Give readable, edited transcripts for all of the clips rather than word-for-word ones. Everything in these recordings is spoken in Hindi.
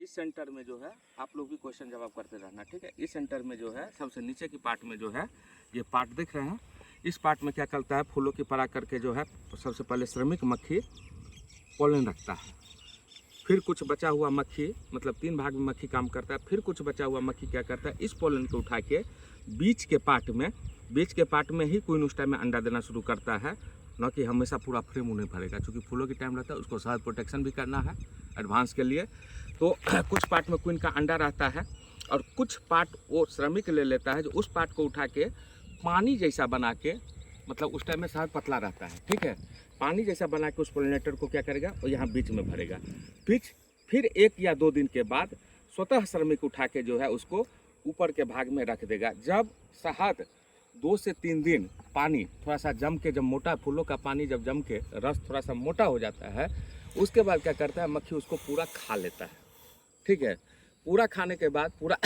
इस सेंटर में जो है आप लोग भी क्वेश्चन जवाब करते रहना, ठीक है। इस सेंटर में जो है सबसे नीचे की पार्ट में जो है ये पार्ट दिख रहे हैं, इस पार्ट में क्या करता है, फूलों की पराग करके जो है सबसे पहले श्रमिक मक्खी पोलन रखता है। फिर कुछ बचा हुआ मक्खी, मतलब 3 भाग में मक्खी काम करता है, फिर कुछ बचा हुआ मक्खी क्या करता है, इस पोलन को उठा के बीच के पार्ट में ही क्वीन उस टाइम में अंडा देना शुरू करता है, न कि हमेशा पूरा फ्रेम उन्हें भरेगा, क्योंकि फूलों की टाइम रहता है, उसको शहद प्रोटेक्शन भी करना है एडवांस के लिए। तो कुछ पार्ट में क्वीन का अंडा रहता है और कुछ पार्ट वो श्रमिक ले लेता है, जो उस पार्ट को उठा के पानी जैसा बना के, मतलब उस टाइम में शहद पतला रहता है, ठीक है, पानी जैसा बना के उस पोलिनेटर को क्या करेगा और यहाँ बीच में भरेगा। फिर 1 या 2 दिन के बाद स्वतः श्रमिक उठा के जो है उसको ऊपर के भाग में रख देगा। जब शहद 2 से 3 दिन पानी थोड़ा सा जम के, जब मोटा फूलों का पानी जब जम के रस थोड़ा सा मोटा हो जाता है, उसके बाद क्या करता है, मक्खी उसको पूरा खा लेता है, ठीक है। पूरा खाने के बाद, पूरा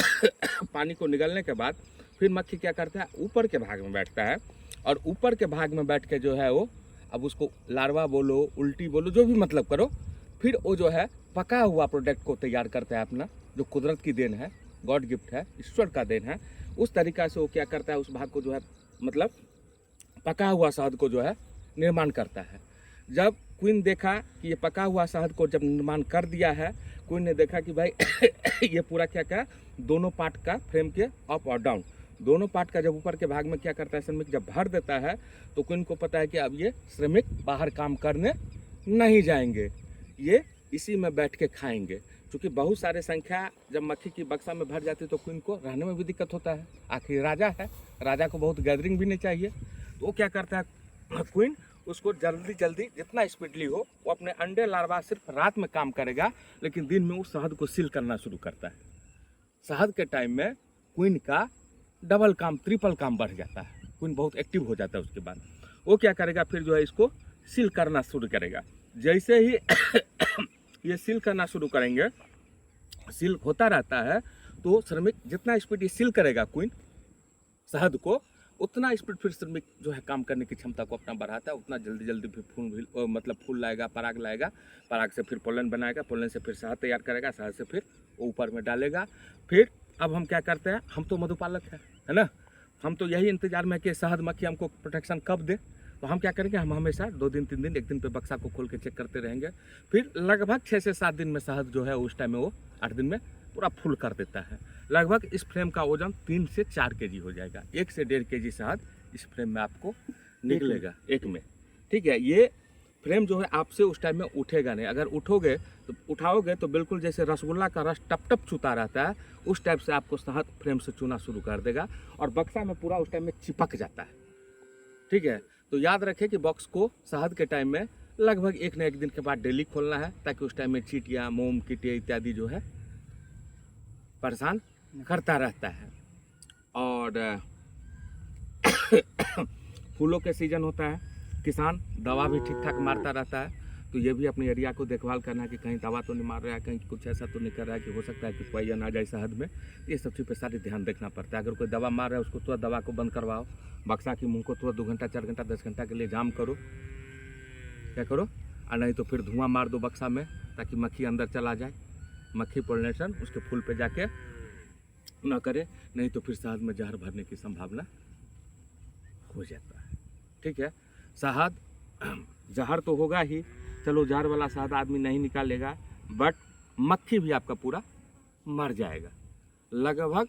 पानी को निगलने के बाद फिर मक्खी क्या करता है, ऊपर के भाग में बैठता है और ऊपर के भाग में बैठ के जो है वो, अब उसको लार्वा बोलो, उल्टी बोलो, जो भी मतलब करो, फिर वो जो है पका हुआ प्रोडक्ट को तैयार करता है अपना, जो कुदरत की देन है, गॉड गिफ्ट है, ईश्वर का देन है। उस तरीक़ा से वो क्या करता है, उस भाग को जो है मतलब पका हुआ शहद को जो है निर्माण करता है। जब क्वीन देखा कि ये पका हुआ शहद को जब निर्माण कर दिया है, क्वीन ने देखा कि भाई ये पूरा क्या क्या दोनों पार्ट का फ्रेम के अप और डाउन, दोनों पार्ट का जब ऊपर के भाग में क्या करता है श्रमिक जब भर देता है, तो क्वीन को पता है कि अब ये श्रमिक बाहर काम करने नहीं जाएंगे, ये इसी में बैठ के खाएंगे। क्योंकि बहुत सारे संख्या जब मक्खी की बक्सा में भर जाती है तो क्वीन को रहने में भी दिक्कत होता है, आखिर राजा है, राजा को बहुत गैदरिंग भी नहीं चाहिए। तो वो क्या करता है, क्वीन उसको जल्दी जितना स्पीडली हो वो अपने अंडे लार्वा सिर्फ रात में काम करेगा, लेकिन दिन में वो शहद को सील करना शुरू करता है। शहद के टाइम में क्वीन का डबल काम, ट्रिपल काम बढ़ जाता है, क्वीन बहुत एक्टिव हो जाता है। उसके बाद वो क्या करेगा, फिर जो है इसको सील करना शुरू करेगा। जैसे ही ये सील करना शुरू करेंगे, सील होता रहता है, तो श्रमिक जितना स्पीड ये सील करेगा क्वीन शहद को, उतना स्पीड फिर श्रमिक जो है काम करने की क्षमता को अपना बढ़ाता है, उतना जल्दी फिर फूल लाएगा, पराग लाएगा, पराग से फिर पोलन बनाएगा, पोलन से फिर शहद तैयार करेगा, शहद से फिर ऊपर में डालेगा। फिर अब हम क्या करते हैं, हम तो मधुपालक है ना, हम तो यही इंतजार में कि शहद मक्खी हमको प्रोटेक्शन कब दे, तो हम क्या करेंगे, हम हमेशा 2 दिन 3 दिन 1 दिन पे बक्सा को खोल के चेक करते रहेंगे। फिर लगभग 6 से 7 दिन में शहद जो है उस टाइम में वो 8 दिन में पूरा फुल कर देता है। लगभग इस फ्रेम का वजन 3 से 4 केजी हो जाएगा, 1 से 1.5 केजी शहद इस फ्रेम में आपको निकलेगा एक में, ठीक है। ये फ्रेम जो है आपसे उस टाइम में उठेगा नहीं, अगर उठोगे तो उठाओगे तो बिल्कुल जैसे रसगुल्ला का रस टप टप चूता रहता है, उस टाइप से आपको शहद फ्रेम से चूना शुरू कर देगा और बक्सा में पूरा उस टाइम में चिपक जाता है, ठीक है। तो याद रखें कि बॉक्स को शहद के टाइम में लगभग 1 न 1 दिन के बाद डेली खोलना है, ताकि उस टाइम में चींटियाँ, मोम, कीटे इत्यादि जो है परेशान करता रहता है। और फूलों के सीजन होता है, किसान दवा भी ठीक ठाक मारता रहता है, तो ये भी अपने एरिया को देखभाल करना है कि कहीं दवा तो नहीं मार रहा है, कहीं कुछ ऐसा तो नहीं कर रहा है कि हो सकता है कि पॉइजन आ जाए शहद में। ये सब चीज़ पर सारी ध्यान देखना पड़ता है। अगर कोई दवा मार रहा है उसको तुरंत दवा को बंद करवाओ, बक्सा की मुंह को तुरंत 2 घंटा 4 घंटा 10 घंटा के लिए जाम करो, क्या करो, और नहीं तो फिर धुआं मार दो बक्सा में, ताकि मक्खी अंदर चला जाए, मक्खी पोलिनेशन उसके फूल पे जाके ना करे, नहीं तो फिर शहद में जहर भरने की संभावना हो जाता है, ठीक है। शहद जहर तो होगा ही, चलो जहर वाला शहद आदमी नहीं निकालेगा, बट मक्खी भी आपका पूरा मर जाएगा। लगभग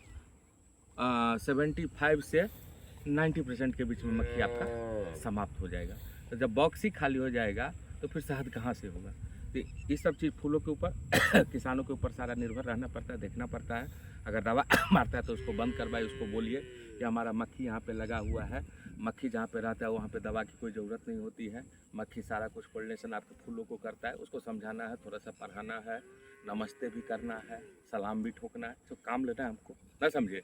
75 से 90% के बीच में मक्खी आपका समाप्त हो जाएगा। तो जब बॉक्स ही खाली हो जाएगा तो फिर शहद कहाँ से होगा। तो ये सब चीज़ फूलों के ऊपर किसानों के ऊपर सारा निर्भर रहना पड़ता है, देखना पड़ता है। अगर दवा मारता है तो उसको बंद करवाए, उसको बोलिए कि हमारा मक्खी यहाँ पे लगा हुआ है, मक्खी जहाँ पे रहता है वहाँ पे दवा की कोई ज़रूरत नहीं होती है, मक्खी सारा कुछ पोलिनेशन आपके फूलों को करता है। उसको समझाना है, थोड़ा सा पढ़ाना है, नमस्ते भी करना है, सलाम भी ठोकना है, जो काम लेना है हमको, ना समझे,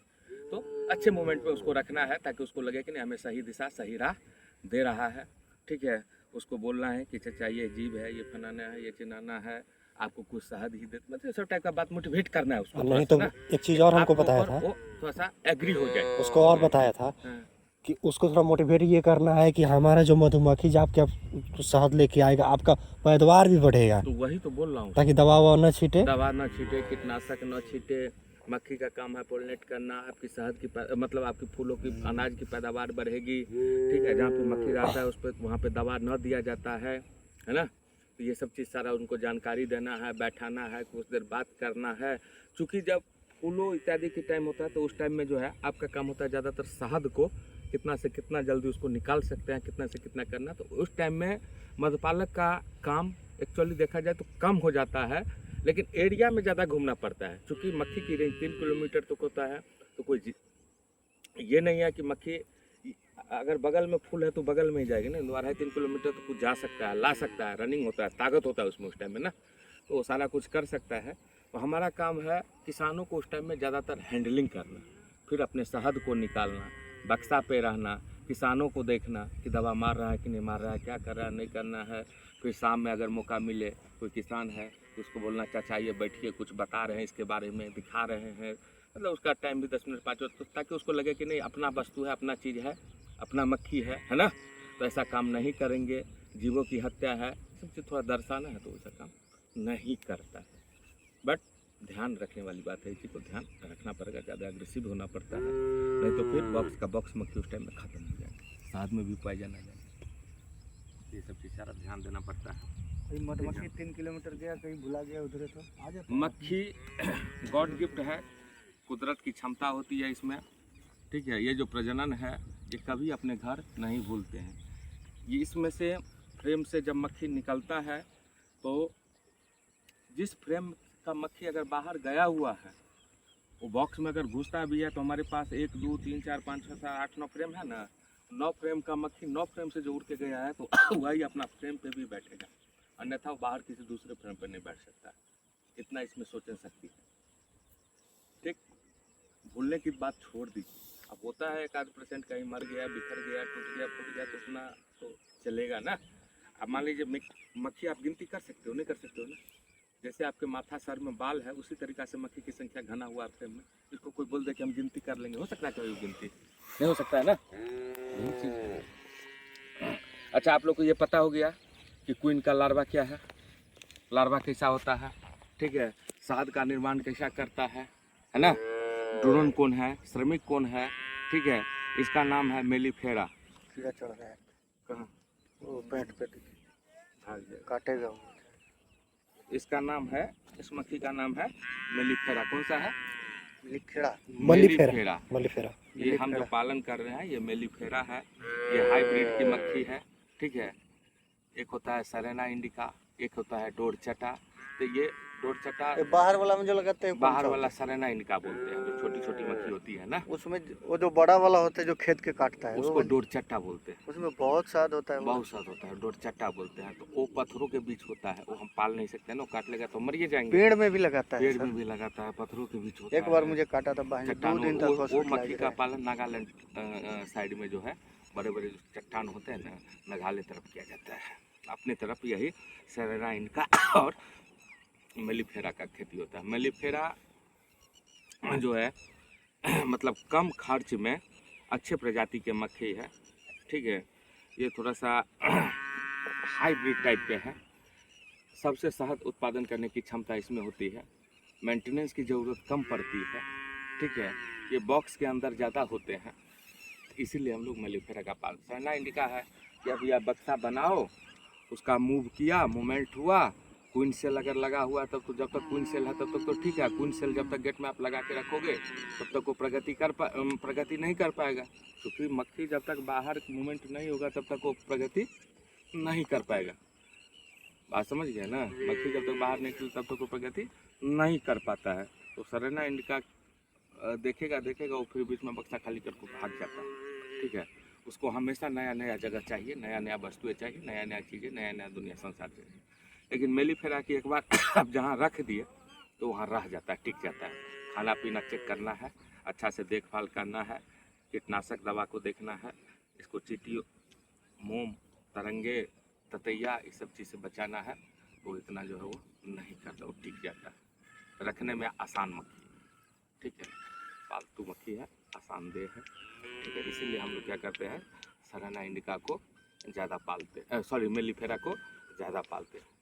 तो अच्छे मोमेंट पे उसको रखना है, ताकि उसको लगे कि नहीं हमें सही दिशा सही राह दे रहा है, ठीक है। उसको बोलना है कि चाचा ये जीव है, ये फनाना है, ये चिनाना है, आपको कुछ शहद ही दे, मतलब सब टाइप का बात मोटिवेट करना है उसको। नहीं तो एक चीज़ और हमको बताया था, वो थोड़ा सा एग्री हो जाए, उसको और बताया था कि उसको थोड़ा मोटिवेट ये करना है कि हमारा जो मधुमक्खी जब आपके शहद लेके आएगा आपका पैदावार भी बढ़ेगा, तो वही तो बोल रहा हूँ, ताकि दवा ववा न छीटे। दवा ना छीटे, कीटनाशक न छीटे। मक्खी का काम है पोलिनेट करना, आपकी शहद की मतलब आपकी फूलों की अनाज की पैदावार बढ़ेगी। ठीक है, जहाँ पे मक्खी रहता है उस पर वहाँ पे दवा न दिया जाता है ना। तो ये सब चीज़ सारा उनको जानकारी देना है, बैठाना है, कुछ देर बात करना है। चूँकि जब फूलों इत्यादि की टाइम होता है तो उस टाइम में जो है आपका काम होता है ज़्यादातर शहद को कितना से कितना जल्दी उसको निकाल सकते हैं, कितना से कितना करना। तो उस टाइम में मधुपालक का काम एक्चुअली देखा जाए तो कम हो जाता है, लेकिन एरिया में ज़्यादा घूमना पड़ता है। क्योंकि मक्खी की रेंज 3 किलोमीटर तक होता है, तो कोई ये नहीं है कि मक्खी अगर बगल में फूल है तो बगल में ही जाएगी ना, 2-3 किलोमीटर तो कुछ जा सकता है, ला सकता है, रनिंग होता है, ताकत होता है उसमें उस टाइम में ना, तो वो सारा कुछ कर सकता है। तो हमारा काम है किसानों को उस टाइम में ज़्यादातर हैंडलिंग करना, फिर अपने शहद को निकालना, बक्सा पे रहना, किसानों को देखना कि दवा मार रहा है कि नहीं मार रहा है, क्या कर रहा है नहीं करना है। फिर शाम में अगर मौका मिले, कोई किसान है तो उसको बोलना चाचा ये बैठिए, कुछ बता रहे हैं इसके बारे में, दिखा रहे हैं, मतलब उसका टाइम भी 10 मिनट 5 मिनट, तो ताकि उसको लगे कि नहीं अपना वस्तु है, अपना चीज़ है, अपना मक्खी है ना। तो ऐसा काम नहीं करेंगे, जीवों की हत्या है, सब चीज़ थोड़ा दर्शाना है तो ऐसा काम नहीं करता है। बट ध्यान रखने वाली बात है, इसी को ध्यान रखना पड़ेगा, ज़्यादा अग्रेसिव होना पड़ता है, नहीं तो फिर बॉक्स का बॉक्स मक्खी उस टाइम में ख़त्म हो जाएगा, शहद में भी पॉइजन आ जाएगा। ये सब चीज़ सारा ध्यान देना पड़ता है। मधुमक्खी 3 किलोमीटर गया, कहीं भुला गया उधर तो आ जाता। मक्खी गॉड गिफ्ट है, कुदरत की क्षमता होती है इसमें। ठीक है, ये जो प्रजनन है ये कभी अपने घर नहीं भूलते हैं। ये इसमें से फ्रेम से जब मक्खी निकलता है तो जिस फ्रेम का मक्खी अगर बाहर गया हुआ है वो बॉक्स में अगर घुसता भी है तो हमारे पास 1 2 3 4 5 6 7 8 9 फ्रेम है ना, 9 फ्रेम का मक्खी 9 फ्रेम से जो उड़ के गया है तो वही अपना फ्रेम पे भी बैठेगा, अन्यथा वो बाहर किसी दूसरे फ्रेम पर नहीं बैठ सकता। इतना इसमें सोचने शक्ति है। ठीक, भूलने की बात छोड़ दीजिए। अब होता है 1-8% कहीं मर गया, बिखर गया, टूट गया, फूट गया, तो उतना तो चलेगा ना। अब मान लीजिए मक्खी आप गिनती कर सकते हो, नहीं कर सकते हो ना। जैसे आपके माथा सर में बाल है उसी तरीक़ा से मक्खी की संख्या घना हुआ फ्रेम में, इसको कोई बोल दे कि हम गिनती कर लेंगे, हो सकता है कोई गिनती नहीं हो सकता है ना। अच्छा, आप लोग को ये पता हो गया कि क्वीन का लार्वा क्या है, लार्वा कैसा होता है, ठीक है, शहद का निर्माण कैसा करता है ना। ड्रोन कौन है, श्रमिक कौन है, ठीक है, इसका नाम है मेलिफेरा। कीड़ा चढ़ रहा है कहाँ, वो पेट पे भाग जाए, काटेगा। इसका नाम है, इस मक्खी का नाम है मेलिफेरा। कौन सा है, मेलिफेरा। मेलिफेरा ये हम जो पालन कर रहे हैं ये मेलिफेरा है, ये हाइब्रिड की मक्खी है। ठीक है, एक होता है सेरेना इंडिका, एक होता है डोरचटा। तो ये डोरचटा बाहर वाला में जो लगाते हैं, बाहर वाला सेरेना इंडिका बोलते हैं, जो छोटी छोटी मक्खी होती है ना, उसमें वो जो बड़ा वाला होता है जो खेत के काटता है उसको डोरचट्टा बोलते हैं। उसमें बहुत स्वाद होता है, बहुत स्वाद होता है, डोरचट्टा बोलते हैं। तो वो पत्थरों के बीच होता है, वो हम पाल नहीं सकते ना, काट लेगा तो मर ही जाएंगे। पेड़ में भी लगाता है, पेड़ में भी लगाता है, पत्थरों के बीच होता है। एक बार मुझे काटा था, 2 दिन तक वो मक्खी का पालन नागालैंड साइड में जो है बड़े बड़े चट्टान होते हैं ना, मेघालय तरफ किया जाता है। अपने तरफ यही सेरेना इनका और मेलिफेरा का खेती होता है। मेलिफेरा जो है मतलब कम खर्च में अच्छे प्रजाति के मक्खी है। ठीक है, ये थोड़ा सा हाइब्रिड टाइप के हैं। सबसे शहद उत्पादन करने की क्षमता इसमें होती है, मेंटेनेंस की ज़रूरत कम पड़ती है। ठीक है, ये बॉक्स के अंदर ज़्यादा होते हैं, इसीलिए हम लोग मेलिफेरा का पालन। सेरेना इंडिका है कि अभी आप बक्सा बनाओ, उसका मूव किया, मूवमेंट हुआ, क्वीन सेल अगर लगा हुआ तब तो, जब तक क्वीन सेल है तब तक तो ठीक है। क्वीन सेल जब तक गेट में आप लगा के रखोगे तब तक वो प्रगति नहीं कर पाएगा, क्योंकि मक्खी जब तक बाहर मूवमेंट नहीं होगा तब तक वो प्रगति नहीं कर पाएगा। बात समझ गए ना, मक्खी जब तक बाहर निकले तब तक वो प्रगति नहीं कर पाता है। तो सेरेना इंडिका देखेगा वो फिर बीच में बक्सा खाली करके भाग जाता है। ठीक है, उसको हमेशा नया नया जगह चाहिए, नया नया वस्तुएं चाहिए, नया नया चीज़ें, नया नया दुनिया संसार चाहिए। लेकिन मेलिफेरा की एक बार आप जहाँ रख दिए तो वहाँ रह जाता है, टिक जाता है। खाना पीना चेक करना है, अच्छा से देखभाल करना है, कीटनाशक दवा को देखना है, इसको चींटी, मोम, तरंगे, ततैया इस सब चीज़ से बचाना है। वो इतना जो है वो नहीं करता, वो टिक जाता है, रखने में आसान मक्खी। ठीक है, पालतू मक्खी है। आसानदेह है, ठीक है। इसीलिए हम लोग क्या करते हैं, सराना इंडिका को ज़्यादा पालते, सॉरी मेलिफेरा को ज़्यादा पालते हैं।